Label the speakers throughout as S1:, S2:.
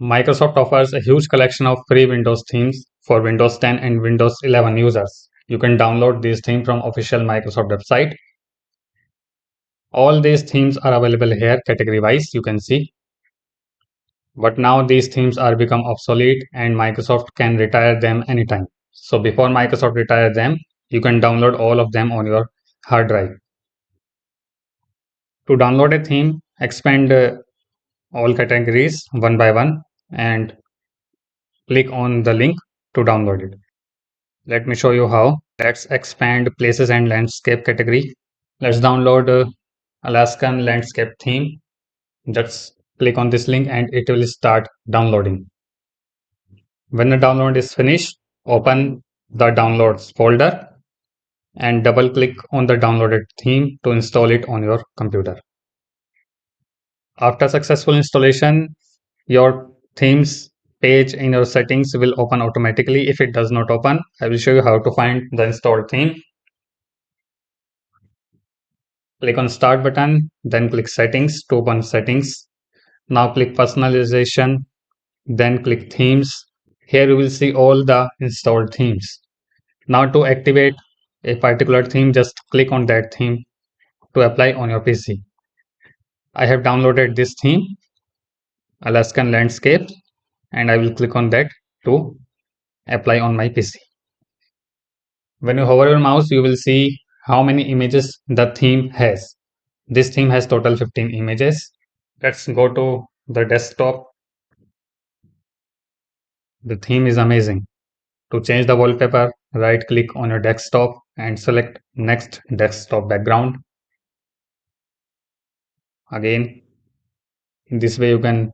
S1: Microsoft offers a huge collection of free Windows themes for Windows 10 and Windows 11 users. You can download these themes from official Microsoft website. All these themes are available here category wise, you can see. But now these themes are become obsolete and Microsoft can retire them anytime. So before Microsoft retire them, you can download all of them on your hard drive. To download a theme, expand all categories one by one and click on the link to download it. Let me show you how. Let's expand places and landscape category. Let's download Alaskan landscape theme. Just click on this link and it will start downloading. When the download is finished, open the downloads folder and double click on the downloaded theme to install it on your computer. After successful installation, your themes page in your settings will open automatically. If it does not open, I will show you how to find the installed theme. Click on start button, then click settings to open settings. Now click personalization, then click themes. Here you will see all the installed themes. Now to activate a particular theme, just click on that theme to apply on your PC. I have downloaded this theme, Alaskan landscape, and I will click on that to apply on my PC. When you hover your mouse, you will see how many images the theme has. This theme has total 15 images. Let's go to the desktop. The theme is amazing. To change the wallpaper, right click on your desktop and select next desktop background. Again, in this way you can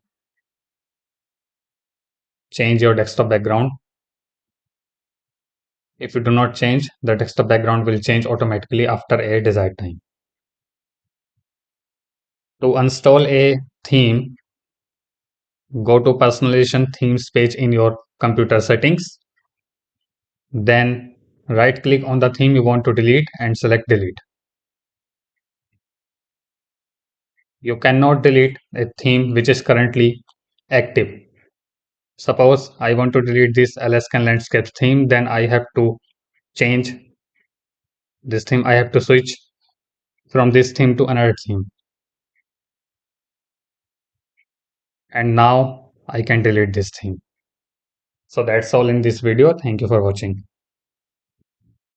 S1: change your desktop background. If you do not change, the desktop background will change automatically after a desired time. To install a theme, go to personalization themes page in your computer settings. Then right click on the theme you want to delete and select delete. You cannot delete a theme which is currently active. Suppose I want to delete this Alaskan landscape theme, then I have to change this theme. I have to switch from this theme to another theme. And now I can delete this theme. So that's all in this video. Thank you for watching.